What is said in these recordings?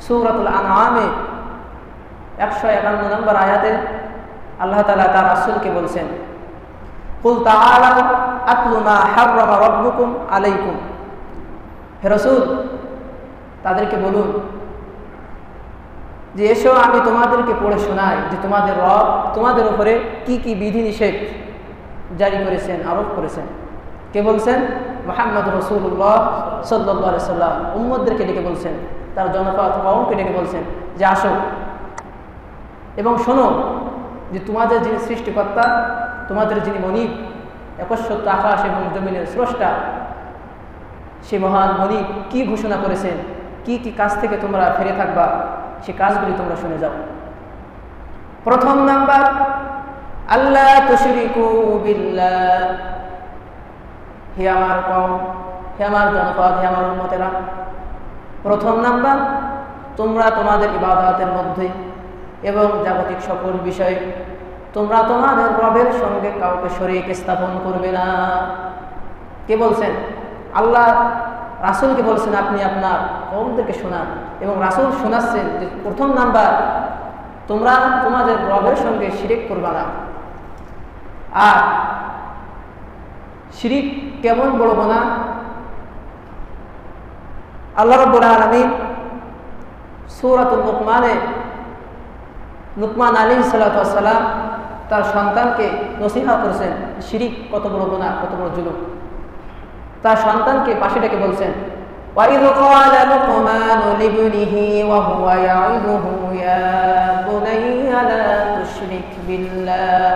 সূরাতুল আনআমে 151 নম্বর আয়াতে আল্লাহ তাআলা তার রাসূলকে বলছেন, কুল তাআলাউ আতলু মা হাররামা রাব্বুকুম আলাইকুম। হে রাসূল, তাদেরকে বলুন যে এসো আমি তোমাদেরকে পড়ে শোনাই যে তোমাদের রব তোমাদের উপরে কি কি বিধিনিষেধ জারি করেছেন, আরোপ করেছেন। কে বলছেন? মুহাম্মদ রাসূলুল্লাহ সাল্লাল্লাহু আলাইহি সাল্লাম উম্মতদেরকে ডেকে বলছেন, তার জনপদ কওমকে ডেকে বলছেন যে আসো এবং শোনো যে তোমাদের যিনি সৃষ্টিকর্তা, তোমাদের যিনি মনিব, একচ্ছত্র আকাশ এবং জমিনের স্রষ্টা, সে মহান মনিব কি ঘোষণা করেছেন, কি কি কাজ থেকে তোমরা ফিরে থাকবা, সে কাজগুলি তোমরা শুনে যাও। প্রথম নাম্বার, আল্লাহ তুশরিকু বিল্লাহ। হে আমার কওম, হে আমার জনপদ, হে আমার উম্মতেরা, প্রথম নাম্বার, তোমরা তোমাদের ইবাদতের মধ্যে এবং জাগতিক সকল বিষয়ে তোমরা তোমাদের রবের সঙ্গে কাউকে শরীক স্থাপন করবে না। কে বলছেন? আল্লাহ রাসূলকে বলছেন আপনি আপনার কওমদেরকে শোনান, এবং রাসূল শোনাচ্ছেন যে প্রথম নাম্বার, তোমরা তোমাদের রবের সঙ্গে শিরিক করবে না। আর শিরিক কেমন বড় গুনাহ? আল্লাহ রাব্বুল আলামিন সূরাতুল লুকমানে লুকমান আলাইহিস সালাতু ওয়াস সালাম তার সন্তানকে নসিহত করেছেন শিরিক কত বড় গুনাহ, কত বড় জুলুম। তার সন্তানকে পাশে ডেকে বলছেন, وَإِذْ قَالَ لُقْمَانُ لِابْنِهِ وَهُوَ يَعِظُهُ يَا بُنَيَّ لَا تُشْرِكْ بِاللَّهِ।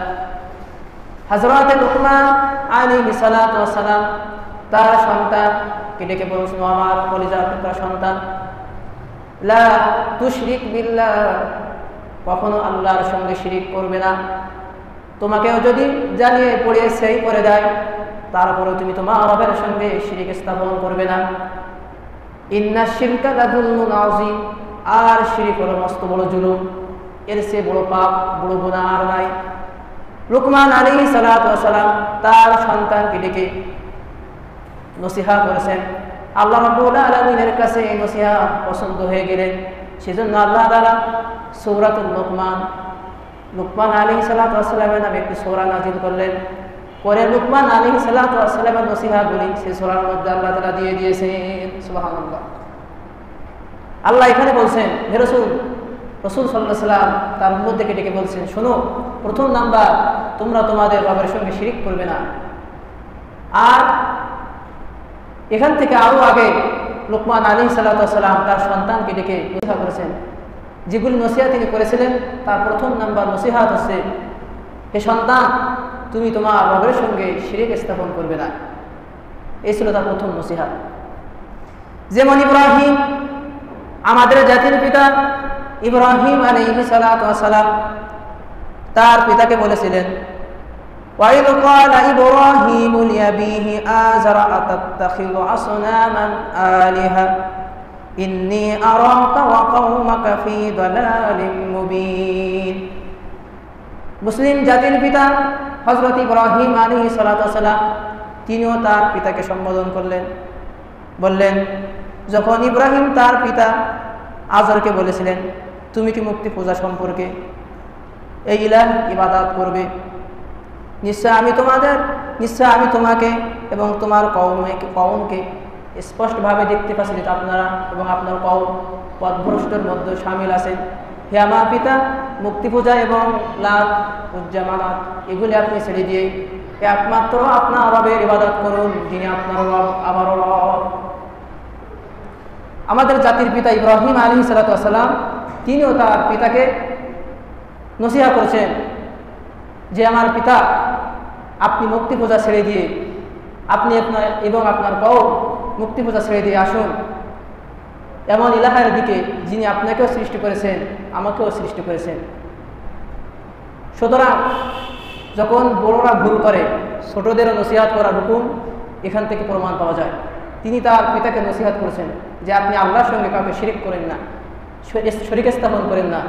হযরত লুকমান আলাইহিস সালাতু ওয়াস সালাম তার সন্তানকে ডেকে বলছেন, আমার কলিজার টুকরা সন্তান, লা তুশরিক বিল্লাহ, কখনো আল্লাহর সঙ্গে শিরিক করবে না। তোমাকেও যদি জানিয়ে পড়িয়ে সেই করে দেয়, তারপরে তুমি তোমার রবের সঙ্গে শিরিক স্থাপন করবে না। ইন্না শিরকা লাযুলমুন আযীম, আর শিরিক হলো মস্ত বড় জুলুম, এর চেয়ে বড় পাপ, বড় গুনাহ আর নাই। লুকমান আলাইহিস সালাতু ওয়াস সালাম তার সন্তানকে ডেকে নসিহত করেছেন। আল্লাহ রাব্বুল আলামিনের কাছে এই নসিহত পছন্দ হয়ে গেলেন, সেজন্য আল্লাহ তাআলা সূরাতুল লুকমান আলাইহিস সালাতু ওয়াস সালামের নামে একটি সূরা নাযিল করলেন। পরে লুকমান আলাইহিস সালাতু ওয়াস সালামের নসিহতগুলি সেই সূরার মধ্যে আল্লাহ তাআলা দিয়ে দিয়েছেন। সুবহানাল্লাহ। আল্লাহ এখানে বলছেন, হে রাসূল সাল্লাল্লাহু আলাইহি সাল্লাম তার উম্মতদেরকে ডেকে বলছেন, শোনো, প্রথম নাম্বার, তোমরা তোমাদের রবের সঙ্গে শিরিক করবে না। আর এখান থেকে আরো আগে লুকমান আলাইহিস সালাতু ওয়াস সালাম তার সন্তানকে ডেকে নসিহত করেছেন। যেগুলি নসিহত তিনি করেছিলেন তার প্রথম নাম্বার নসিহত হচ্ছে, হে সন্তান, তুমি তোমার রবের সঙ্গে শিরিক স্থাপন করবে না। এই ছিল তার প্রথম নসিহত। যেমন ইব্রাহিম, আমাদের জাতির পিতা ইব্রাহিম আলাইহিস সালাতু ওয়াস সালাম তার পিতাকে বলেছিলেন, وَإِذْ قَالَ إِبْرَاهِيمُ لِأَبِيهِ آزَرَ أَتَتَّخِذُ أَصْنَامًا آلِهَةً إِنِّي أَرَاكَ وَقَوْمَكَ فِي ضَلَالٍ مُبِينٍ। মুসলিম জাতির পিতা হযরত ইব্রাহিম আলাইহিস সালাতু ওয়াস সালাম তিনিও তার পিতাকে সম্বোধন করলেন, বললেন, যখন ইব্রাহিম তার পিতা আজরকে বলেছিলেন, তুমি কি মুক্তি পূজা সম্পর্কে এই ইলাহ ইবাদত করবে, নিশ্চয় আমি তোমাকে এবং তোমার কওমকে স্পষ্টভাবে দেখতে পাচ্ছি যে আপনারা এবং আপনার কওম পথভ্রষ্টের মধ্যে শামিল আছেন। হে আমার পিতা, মুক্তি পূজা এবং লাত উজ্জামানাত এগুলি আপনি ছেড়ে দিয়ে একমাত্র আপনার রবের ইবাদত করুন, যিনি আপনার রব, আমার রব। আমাদের জাতির পিতা ইব্রাহিম আলাইহিস সালাতু ওয়াস সালাম তিনিও তার পিতাকে নসিহত করেছেন যে আমার পিতা, আপনি মুক্তি পূজা ছেড়ে দিয়ে আপনি আপনার এবং আপনার কওম মুক্তি পূজা ছেড়ে দিয়ে আসুন এমন ইলাহের দিকে, যিনি আপনাকেও সৃষ্টি করেছেন, আমাকেও সৃষ্টি করেছেন। সুতরাং যখন বড়রা ভুল করে, ছোটদেরও নসিহত করার হুকুম এখান থেকে প্রমাণ পাওয়া যায়। তিনি তার পিতাকে নসিহত করেছেন যে আপনি আল্লাহর সঙ্গে কাউকে শিরিক করেন না, শরীক স্থাপন করেন না,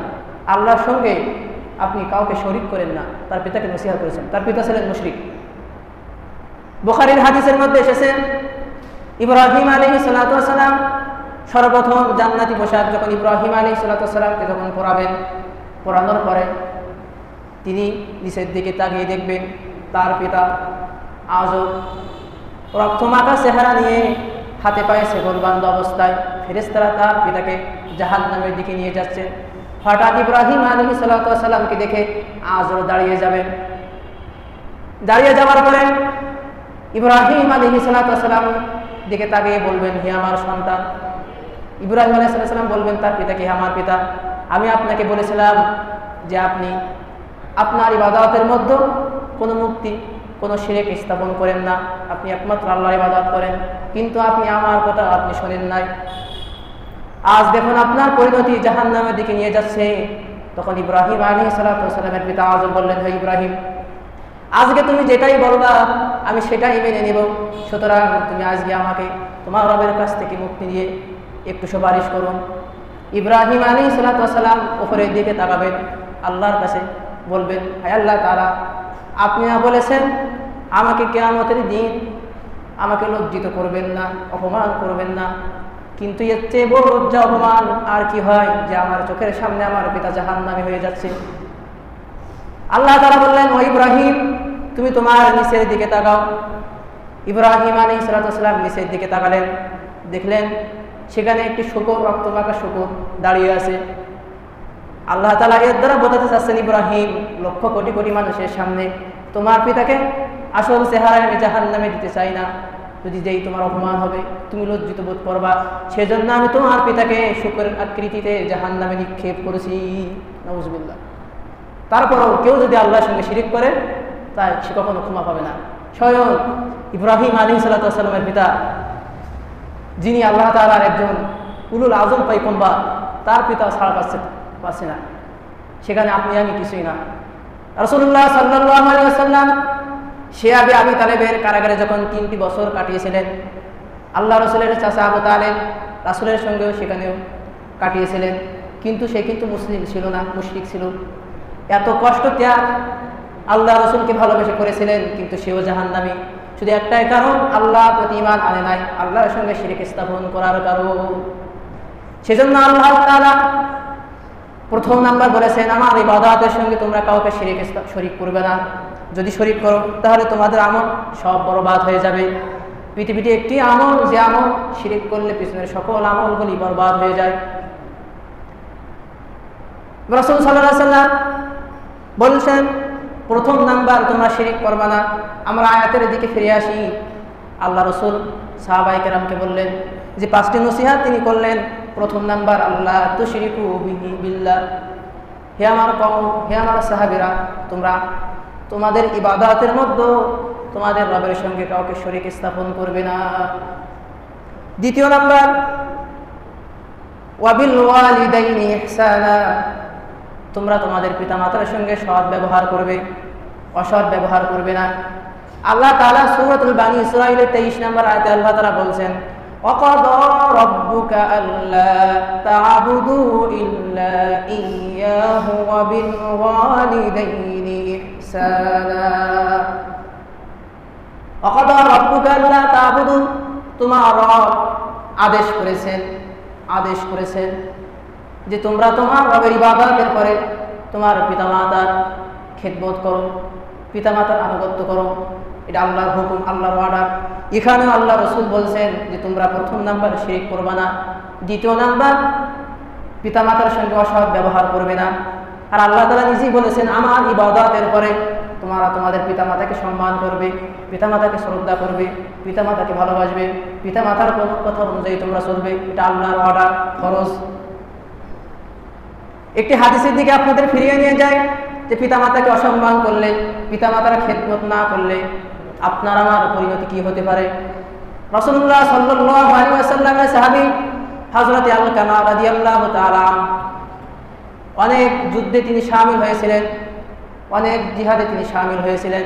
আল্লাহর সঙ্গে আপনি কাউকে শরীক করেন না। তার পিতাকে নসিহত করেছেন। তার পিতা ছিলেন মুশরিক। বুখারীর হাদিসের মধ্যে এসেছে, ইব্রাহিম আলাইহিস সালাতু ওয়াস সালাম সর্বপ্রথম জান্নাতি পোশাক যখন ইব্রাহিম আলাইহিস সালামকে যখন পরানোর পরে তিনি নিচের দিকে তাকিয়ে দেখবেন তার পিতা আজও রক্তমাখা চেহারা নিয়ে হাতে পায়ে শেকল বান্ধা অবস্থায় ফেরেশতারা তার পিতাকে জাহান্নামের দিকে নিয়ে যাচ্ছে। হঠাৎ ইব্রাহিম আলাইহিস সালামকে দেখে আজও দাঁড়িয়ে যাবেন। দাঁড়িয়ে যাওয়ার পরে ইব্রাহিম আলাইহিস সালাম দিকে তাকিয়ে বলবেন, হে আমার সন্তান। ইব্রাহিম আলাইহিস সালাম বলবেন তার পিতাকে, হে আমার পিতা, আমি আপনাকে বলেছিলাম যে আপনি আপনার ইবাদতের মধ্যে কোনো মুক্তি কোনো শিরক স্থাপন করেন না, আপনি একমাত্র আল্লাহর ইবাদত করেন, কিন্তু আপনি আমার কথা আপনি শোনেন নাই। আজ দেখুন আপনার পরিণতি জাহান্নামের দিকে নিয়ে যাচ্ছে। তখন ইব্রাহিম আলাইহিস সালামের পিতা আজর বললেন, হে ইব্রাহিম, আজকে তুমি যেটাই বলবা আমি সেটাই মেনে নেব, সুতরাং তুমি আজকে আমাকে তোমার রবের কাছ থেকে মুক্তি দিয়ে একটু সুপারিশ করুন। ইব্রাহিম আলাইহিস সালাম উপরের দিকে তাকাবেন, আল্লাহর কাছে বলবেন, হে আল্লাহ তাআলা, আপনি না বলেছেন আমাকে কিয়ামতের দিন আমাকে লজ্জিত করবেন না, অপমান করবেন না, কিন্তু এর চেয়ে বড় লজ্জা অপমান আর কি হয় যে আমার চোখের সামনে আমার পিতা জাহান্নামী হয়ে যাচ্ছে। আল্লাহ তাআলা বললেন, ও ইব্রাহিম, তুমি তোমার নিচের দিকে তাকাও। ইব্রাহিম আলাইহিস সালাম নিচের দিকে তাকালেন, দেখলেন সেখানে একটি শূকর, রক্তমাখা শূকর দাঁড়িয়ে আছে। আল্লাহ তাআলা এর দ্বারা বোঝাতে চাচ্ছেন, ইব্রাহিম, লক্ষ কোটি কোটি মানুষের সামনে তোমার পিতাকে আসল চেহারায় আমি জাহান্নামে দিতে চাই না। যদি যেই তোমার অপমান হবে তুমি লজ্জিত বোধ করবা, সেজন্য আমি তোমার পিতাকে শূকরের আকৃতিতে জাহান্নামে নিক্ষেপ করেছি। নাউজুবিল্লাহ। তারপরও কেউ যদি আল্লাহর সঙ্গে শিরিক করে তাই সে কখনো ক্ষমা পাবে না। স্বয়ং ইব্রাহিম আলাইহিস সালামের পিতা, যিনি আল্লাহ তাআলার একজন উলুল আজম পয়গম্বর, তার পিতা ছাড়া পাচ্ছে না, সেখানে আপনি আমি কিছুই না। রাসূলুল্লাহ সাল্লাল্লাহু আলাইহি ওয়াসাল্লাম শিয়াবে আবি তালেবের কারাগারে যখন 3টি বছর কাটিয়েছিলেন, আল্লাহ রাসূলের চাচা আবু তালেব রাসূলের সঙ্গেও সেখানেও কাটিয়েছিলেন, কিন্তু সে কিন্তু মুসলিম ছিল না, মুশরিক ছিল। এত কষ্ট ত্যাগ আল্লাহ রাসূলকে ভালোবেসে করেছিলেন, কিন্তু সেও জাহান্নামী। শুধু একটাই কারণ, আল্লাহ প্রতি ঈমান আনে নাই, আল্লাহর সঙ্গে শিরক স্থাপন করার কারণ। সেজন্য আল্লাহ তাআলা প্রথম নাম্বার বলেছেন, আমার ইবাদতের সঙ্গে তোমরা কাউকে শরীক করবে না। যদি শরীক করো তাহলে তোমাদের আমল সব বরবাদ হয়ে যাবে। পৃথিবীতে একটি আমল, যে আমল শিরক করলে পিছনের সকল আমলগুলি বরবাদ হয়ে যায়। রাসূল সাল্লাল্লাহু আলাইহি ওয়াসাল্লাম বলছেন, প্রথম নাম্বার তোমরা শিরক করবে না। আমরা আয়াতের দিকে ফিরে আসি। আল্লাহ রাসূল সাহাবায়ে কেরামকে বললেন যে 5টি নসিহত তিনি করলেন। প্রথম নাম্বার, আল্লাহ তুশরিকু বিহি বিল্লাহ। হে আমার কওম, হে আমার সাহাবীরা, তোমরা তোমাদের ইবাদতের মধ্যে তোমাদের রবের সঙ্গে কাউকে শরীক স্থাপন করবে না। দ্বিতীয় নাম্বার, ওয়াবিল ওয়ালিদাইনি ইহসানা। তোমরা তোমাদের পিতামাতার সঙ্গে সৎ ব্যবহার করবে, অসৎ ব্যবহার করবে না। আল্লাহ তাআলা সূরাতুল বানী ইসরাঈলের 23 নম্বর আয়াতে আল্লাহ তাআলা বলছেন, وَقَضَى رَبُّكَ أَلَّا تَعْبُدُوا إِلَّا إِيَّاهُ وَبِالْوَالِدَيْنِ إِحْسَانًا। وَقَضَى رَبُّكَ أَلَّا تَعْبُدُوا, তোমার রব আদেশ করেছেন যে তোমরা তোমার রবের ইবাদতের পরে তোমার পিতামাতার খেদমত করো, পিতামাতার আনুগত্য করো। এটা আল্লাহর হুকুম, আল্লাহর অর্ডার। এখানেও আল্লাহ রাসূল বলছেন যে তোমরা প্রথম নাম্বার শিরক করবে না, দ্বিতীয় নাম্বার পিতামাতার সঙ্গে অসৎ ব্যবহার করবে না। আর আল্লাহ তাআলা নিজেই বলেছেন, আমার ইবাদতের পরে তোমরা তোমাদের পিতামাতাকে সম্মান করবে, পিতামাতাকে শ্রদ্ধা করবে, পিতামাতাকে ভালোবাসবে, পিতামাতার কোনো কথা অনুযায়ী তোমরা চলবে। এটা আল্লাহর অর্ডার, ফরজ। একটি হাদিসের দিকে আপনাদের ফিরিয়ে নিয়ে যায় যে পিতামাতাকে অসম্মান করলে, পিতামাতার খেদমত না করলে আপনার আমার পরিণতি কি হতে পারে। রাসূলুল্লাহ সাল্লাল্লাহু আলাইহি ওয়াসাল্লামের সাহাবী হযরত আল-কামা রাদিয়াল্লাহু তাআলা অনেক যুদ্ধে তিনি শামিল হয়েছিলেন, অনেক জিহাদে তিনি শামিল হয়েছিলেন।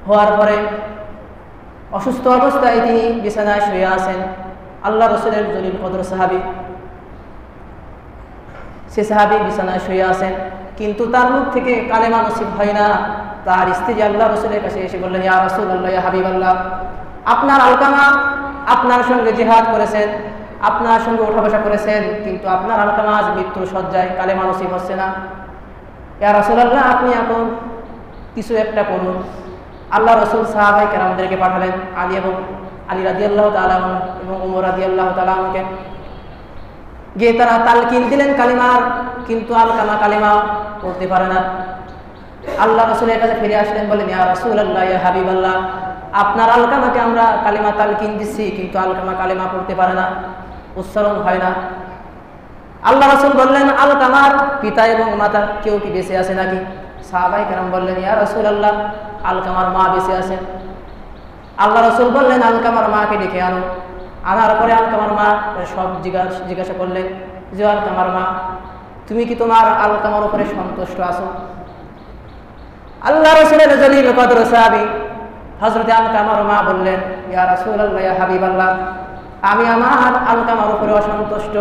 হওয়ার পরে অসুস্থ অবস্থায় তিনি বিছানায় শুয়ে আছেন। আল্লাহ রাসূলের জলিল কদর সাহাবী, সে সাহাবী বিছানায় শুয়ে আছেন, কিন্তু তার মুখ থেকে কালেমা নসিব হয় না। তার স্ত্রী আল্লাহ রাসূলের কাছে এসে বললেন, ইয়া রাসূলুল্লাহ, ইয়া হাবিবাল্লাহ, আপনার আলকামা আপনার সঙ্গে জিহাদ করেছেন, আপনার সঙ্গে ওঠা বসা করেছেন, কিন্তু আপনার আলকামা আজ মৃত্যুর শয্যায়, কালেমা নসিব হচ্ছে না। ইয়া রাসূলুল্লাহ, আপনি এখন কিছু একটা করুন। আল্লাহ রসুল সাহাবায়ে কেরামদেরকে পাঠালেন, আলী রাদিয়াল্লাহু তাআলা এবং ওমর রাদিয়াল্লাহু তাআলা আনহুকে। গিয়ে তারা তালকিন দিলেন কালিমার, কিন্তু আলকামা কালিমা পড়তে পারে না। আল্লাহ রসুলের কাছে ফিরে আসলেন, বলেন ইয়া রাসূলুল্লাহ, ইয়া হাবিবাল্লাহ, আপনার আলকামাকে আমরা কালিমা তালকিন দিচ্ছি, কিন্তু আলকামা কালিমা পড়তে পারে না, উচ্চারণ হয় না। আল্লাহ রসুল বললেন, আলকামার পিতা এবং মাতা কেউ কি বেঁচে আছে নাকি? সাহাবায়ে কেরাম বললেন, ইয়া রাসূলুল্লাহ, আলকামার মা বেঁচে আছেন। আল্লাহ রসুল বললেন, আলকামার মাকে ডেকে আনো। আনার পরে আলকামার মা সব জিজ্ঞাসা করলেন যে, আলকামার মা, তুমি কি তোমার আলকামার উপরে সন্তুষ্ট আছো? আল্লাহ রসুলের জলিল কদর সাহাবী হযরত আলকামার মা বললেন, ইয়া রাসূলুল্লাহ, ইয়া হাবিবাল্লাহ, আমি আমার আলকামার উপরে অসন্তুষ্ট।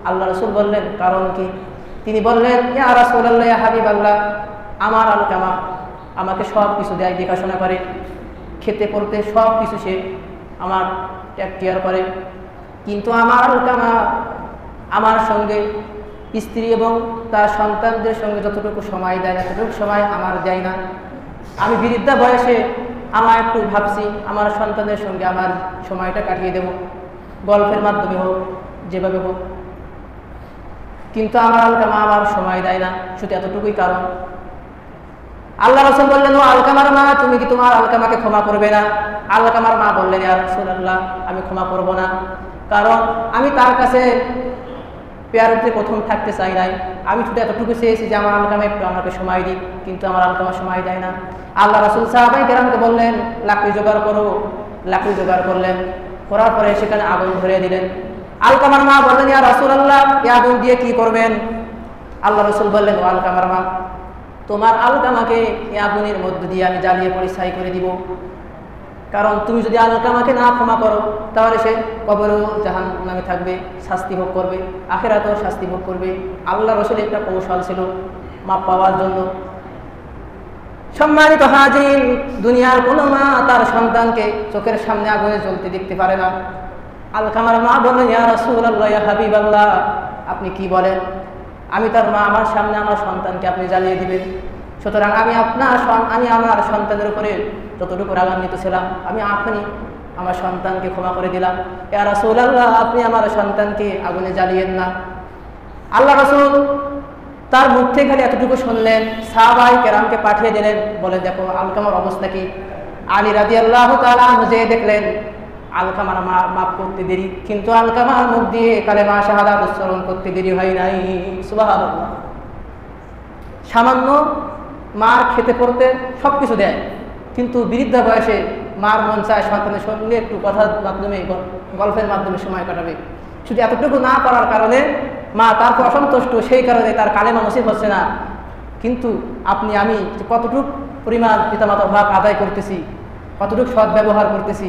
আল্লাহ রসুল বললেন, কারণ কি? তিনি বললেন, ইয়া রাসূলুল্লাহ, ইয়া হাবিবাল্লাহ, আমার আলকামা আমাকে সব কিছু দেয়, দেখাশোনা করে, খেতে পড়তে সব কিছু সে আমার টেক কেয়ার করে, কিন্তু আমার আলকামা আমার সঙ্গে স্ত্রী এবং তার সন্তানদের সঙ্গে যতটুকু সময় দেয়, ততটুকু সময় আমার দেয় না। আমি বৃদ্ধা বয়সে আমার একটু ভাবছি আমার সন্তানের সঙ্গে আমার সময়টা কাটিয়ে দেব, গল্পের মাধ্যমে হোক, যেভাবে হোক, কিন্তু আমার আলকামা আমার সময় দেয় না। শুধু এতটুকুই কারণ। আল্লাহ রাসূল বললেন, ও আলকামার মা, তুমি কি তোমার আলকামাকে ক্ষমা করবে না? আলকামার মা বললেন, ইয়া রাসূলুল্লাহ, আমি ক্ষমা করব না, কারণ আমি তার কাছে পেয়ারতে প্রথম থাকতে চাই নাই। আমি শুধু এতটুকু চেয়েছি যে আমার আলকামা একটু আমাকে সময় দিই, কিন্তু আমার আলকামা সময় দেয় না। আল্লাহ রাসূল সাহাবায়ে কেরামকে বললেন, লাকড়ি জোগাড় করো। লাকড়ি জোগাড় করলেন, করার পরে সেখানে আগুন ধরিয়ে দিলেন। আলকামার মা বললেন, ইয়া রাসূলুল্লাহ, এই আগুন দিয়ে কি করবেন? আল্লাহ রাসূল বললেন, ও আলকামার মা, তোমার আলকামাকে এই আগুনের মধ্য দিয়ে আমি জ্বালিয়ে পরিষ্কার করে দিব, কারণ তুমি যদি আলকামাকে না ক্ষমা করো তাহলে সে কবরেও জাহান্নামে থাকবে, শাস্তি ভোগ করবে, আখিরাতেও শাস্তি ভোগ করবে। আল্লাহ রাসূলের একটা কৌশল ছিল মাপ পাওয়ার জন্য। সম্মানিত হাজির, দুনিয়ার কোনো মা তার সন্তানকে চোখের সামনে আগুনে জ্বলতে দেখতে পারে না। আলকামার মা বলেন, ইয়া রাসূলুল্লাহ, ইয়া হাবিবাল্লাহ, আপনি কি বলেন? আমি তার মা, আমার সামনে আমার সন্তানকে আপনি জ্বালিয়ে দিবেন। সুতরাং আমি আমার সন্তানের উপরে যতটুকু রাগান্বিত ছিলাম, আমি আপনি আমার সন্তানকে ক্ষমা করে দিলাম। ইয়া রাসূলুল্লাহ, আপনি আমার সন্তানকে আগুনে জ্বালিয়েন না। আল্লাহ রাসূল তার মুখ থেকে খালি এতটুকু শুনলেন, সাহাবায়ে কেরামকে পাঠিয়ে দিলেন, বলে দেখো আলকামার অবস্থা কি। আলী রাদিয়াল্লাহু তাআলা আনহু যে দেখলেন আলকামার মাপ করতে দেরি, কিন্তু আলকামার মুখ দিয়ে কালেমা শাহাদাত উচ্চারণ করতে দেরি হয় নাই। সুবহানাল্লাহ। সামান্য মার খেতে পড়তে সবকিছু দেয়, কিন্তু বৃদ্ধা বয়সে মার মন চায় সন্তানের সঙ্গে একটু কথার মাধ্যমে, গল্পের মাধ্যমে সময় কাটাবে। শুধু এতটুকু না করার কারণে মা তারপর অসন্তুষ্ট, সেই কারণে তার কালেমা নসিব হচ্ছে না। কিন্তু আপনি আমি কতটুকু পরিমাণ পিতামাতার হক আদায় করতেছি, কতটুকু সৎ ব্যবহার করতেছি,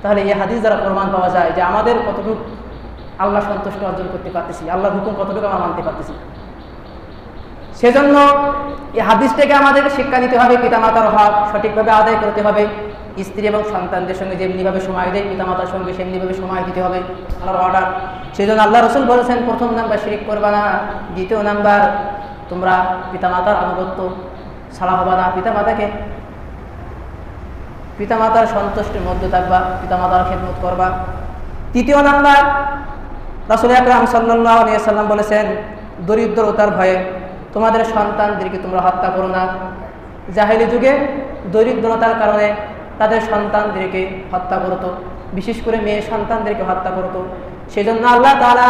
তাহলে এই হাদিস দ্বারা প্রমাণ পাওয়া যায় যে আমাদের কতটুকু আল্লাহ সন্তুষ্ট অর্জন করতে পারতেছি, আল্লাহর হুকুম কতটুকু আমরা মানতে পারতেছি। সেজন্য এই হাদিস থেকে আমাদেরকে শিক্ষা নিতে হবে, পিতামাতার হক সঠিকভাবে আদায় করতে হবে। স্ত্রী এবং সন্তানদের সঙ্গে যেমনিভাবে সময় দেয় পিতামাতার সঙ্গে সেমনিভাবে সময় দিতে হবে, আল্লাহর অর্ডার। সেই জন্য আল্লাহ রাসূল বলেছেন, প্রথম নাম্বার শিরক করবা না, দ্বিতীয় নাম্বার তোমরা পিতামাতার আনুগত্য ছাড়া হবা না, পিতামাতার সন্তুষ্টির মধ্যে থাকবা, পিতামাতার খেদমত করবা। তৃতীয় নাম্বার, রাসূল আকরাম সাল্লাল্লাহু আলাইহি ওয়াসাল্লাম বলেছেন, দরিদ্রতার ভয়ে তোমাদের সন্তানদেরকে তোমরা হত্যা করো না। জাহেলি যুগে দরিদ্রতার কারণে তাদের সন্তানদেরকে হত্যা করতো, বিশেষ করে মেয়ে সন্তানদেরকে হত্যা করতো। সেই জন্য আল্লাহ তাআলা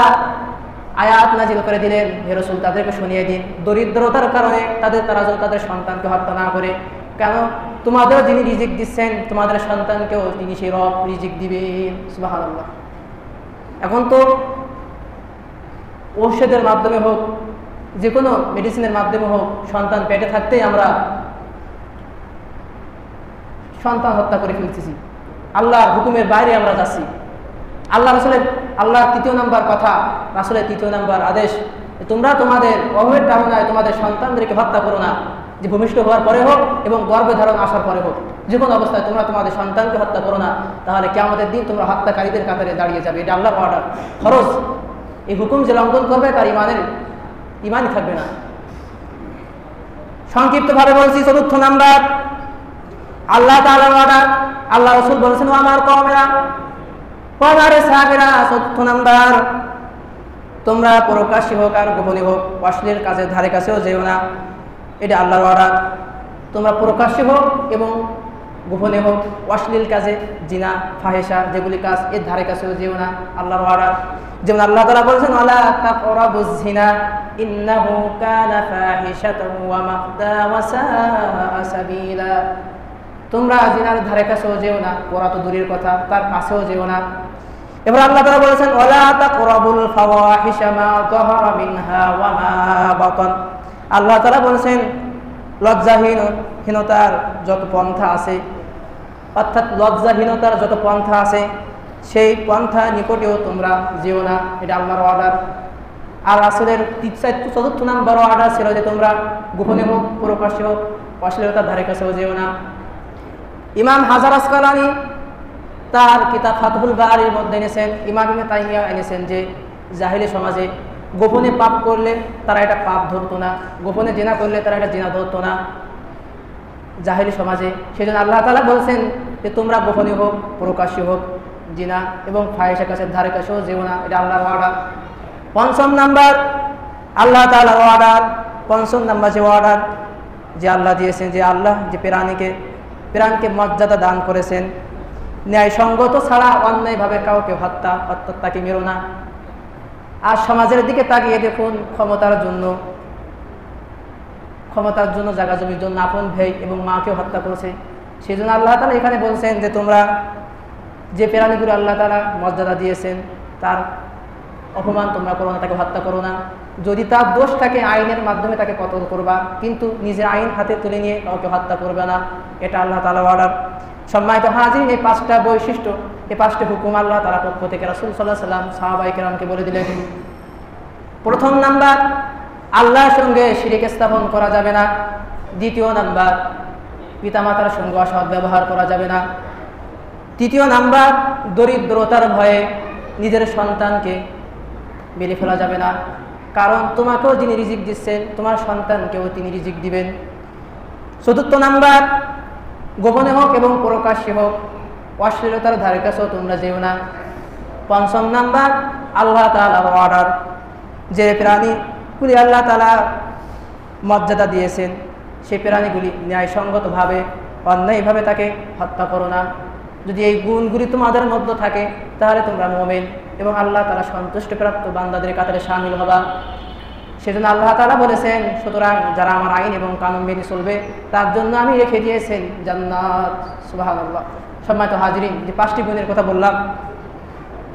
আয়াত নাজিল করে দিলেন, হে রাসূল তাদেরকে শুনিয়ে দিন, দরিদ্রতার কারণে তারা যেন তাদের সন্তানকে হত্যা না করে। কেন? তোমাদের যিনি রিজিক দিচ্ছেন তোমাদের সন্তানকেও তিনি সেই রব রিজিক দিবেন। সুবহানাল্লাহ। এখন তো ঔষধের মাধ্যমে হোক, যে কোনো মেডিসিনের মাধ্যমে হোক, সন্তান পেটে থাকতেই আমরা সন্তান হত্যা করে ফেলতেছি, আল্লাহর হুকুমের বাইরে আমরা যাচ্ছি। আল্লাহর তৃতীয় নাম্বার কথা, রাসূলের তৃতীয় নাম্বার আদেশ, তোমরা তোমাদের অভাবের কারণে তোমাদের সন্তানদেরকে হত্যা করো না। যে ভূমিষ্ঠ হওয়ার পরে হোক এবং গর্ভে ধারণ আসার পরে হোক, যে কোনো অবস্থায় তোমরা তোমাদের সন্তানকে হত্যা করো না, তাহলে কিয়ামতের দিন তোমরা হত্যাকারীদের কাতারে দাঁড়িয়ে যাবে। এটা আল্লাহর অর্ডার, খরচ। এই হুকুম যে লঙ্ঘন করবে তার ইমানই থাকবে না। সংক্ষিপ্তভাবে বলছি, চতুর্থ নাম্বার আল্লাহ তাআলার অর্ডার। আল্লাহ রাসূল বলেছেন, ও আমার কওমেরা, কওমের সাহাবীরা, চতুর্থ নাম্বার, তোমরা প্রকাশ্যে হোক আর গোপনে হোক অশ্লীল কাজের ধারে কাছেও যেও না। এটা আল্লাহর অর্ডার। তোমরা প্রকাশ্যে হোক এবং গোপনে হোক অশ্লীল কাজে, জিনা, ফাহিশা যেগুলি কাজ, এর ধারে কাছেও যেও না, আল্লাহর অর্ডার। যেমন আল্লাহ তাআলা বলেছেন, ওয়ালা তাকরাবুজ জিনা ইন্নাহু কানা ফাহিশাতান ওয়া মাকতা ওয়া সাআ সাবিলা। তোমরা জিনার ধারে কাছেও যেও না, ওরা তো দূরের কথা, তার কাছেও যেও না। এবার আল্লাহ তাআলা বলেছেন, ওয়ালা তাকরাবুল ফাওয়াহিশা মা যাহারা মিনহা ওয়া মা বাতান। আল্লাহ তাআলা বলেছেন, লজ্জাহীনতার যত পন্থা আছে, অর্থাৎ লজ্জাহীনতার যত পন্থা আছে সেই পন্থা নিকটেও তোমরা যেও না। এটা আল্লাহর অর্ডার। আর রাসূলের চতুর্থ নাম্বার অর্ডার ছিল যে তোমরা গোপনে হোক প্রকাশ্যে হোক অশ্লীলতার ধারে কাছেও যেও না। ইমাম হাজার আসকালানি তার কিতাব ফাতহুল বারির মধ্যে এনেছেন, ইমাম ইবনে তাইমিয়া এনেছেন যে জাহিলি সমাজে গোপনে পাপ করলে তারা এটা পাপ ধরতো না, গোপনে জিনা করলে তারা এটা জিনা ধরতো না জাহিলি সমাজে। সেজন্য আল্লাহ তাআলা বলছেন যে তোমরা গোপনে হোক প্রকাশ্যে হোক জিনা এবং ফাহিশা কাছের ধারে কাছেও যেও না। এটা আল্লাহর অর্ডার। পঞ্চম নাম্বার আল্লাহ তাআলার অর্ডার। পঞ্চম নাম্বার যে অর্ডার যে আল্লাহ দিয়েছেন, যে আল্লাহ যে প্রাণকে মর্যাদা দান করেছেন, ন্যায়সঙ্গত ছাড়া অন্যায়ভাবে কাউকে হত্যাকে মেরো না। আর সমাজের দিকে তাকিয়ে দেখুন, ক্ষমতার জন্য জায়গা জমির জন্য আপন ভাই এবং মাকেও হত্যা করেছে। সেই জন্য আল্লাহ তাআলা এখানে বলছেন যে তোমরা যে প্রাণীগুলো আল্লাহ তাআলা মর্যাদা দিয়েছেন তার অপমান তোমরা করো না, তাকে হত্যা করো না। যদি তার দোষ থাকে আইনের মাধ্যমে তাকে কতল করবা, কিন্তু নিজের আইন হাতে তুলে নিয়ে কাউকে হত্যা করবে না। এটা আল্লাহ তাআলার অর্ডার। সম্মানিত হাজিরিন, এই পাঁচটা বৈশিষ্ট্য, এই পাঁচটি হুকুম আল্লাহ তাআলার পক্ষ থেকে রাসূল সাল্লাল্লাহু আলাইহি ওয়াসাল্লাম সাহাবায়ে কেরামকে বলে দিলেন। প্রথম নাম্বার, আল্লাহর সঙ্গে শিরক স্থাপন করা যাবে না। দ্বিতীয় নাম্বার, পিতামাতার সঙ্গে অসৎ ব্যবহার করা যাবে না। তৃতীয় নাম্বার, দরিদ্রতার ভয়ে নিজের সন্তানকে মেরে ফেলা যাবে না, কারণ তোমাকেও যিনি রিজিক দিচ্ছেন তোমার সন্তানকেও তিনি রিজিক দিবেন। চতুর্থ নাম্বার, গোপনে হোক এবং প্রকাশ্যে হোক অশ্লীলতার ধারে কাছেও তোমরা যেও না। পঞ্চম নাম্বার, আল্লাহ তাআলার অর্ডার, যে প্রাণীগুলি আল্লাহ তাআলা মর্যাদা দিয়েছেন সেই প্রাণীগুলি ন্যায়সঙ্গতভাবে অন্যায়ভাবে তাকে হত্যা করো না। যদি এই গুণগুলি তোমাদের মধ্যে থাকে তাহলে তোমরা মুমিন এবং আল্লাহ তাআলা সন্তুষ্টপ্রাপ্ত বান্দাদের কাতারে শামিল হবা। সেজন্য আল্লাহ তাআলা বলেছেন, সুতরাং যারা আমার আইন এবং কানুন মেনে চলবে তার জন্য আমি রেখে দিয়েছেন জান্নাত। সুবহানাল্লাহ। সম্মানিত হাজিরিন, যে পাঁচটি গুণের কথা বললাম,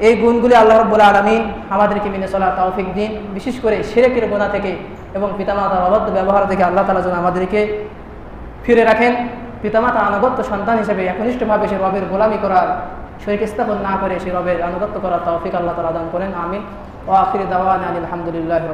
এই গুণগুলি আল্লাহ রাব্বুল আলামিন আমাদেরকে মেনে চলার তৌফিক দিন। বিশেষ করে শিরকের গুনাহ থেকে এবং পিতামাতার অবাধ্য ব্যবহার থেকে আল্লাহ তাআলা যেন আমাদেরকে ফিরে রাখেন। পিতামাতা আনুগত্য সন্তান হিসেবে একনিষ্ঠভাবে সে রবের গোলামি করার, শিরক স্থাপন না করে সে রবের আনুগত্য করার তৌফিক আল্লাহ তাআলা দান করেন। আমিন। ওয়া আখিরু দাওয়ানা আলহামদুলিল্লাহি।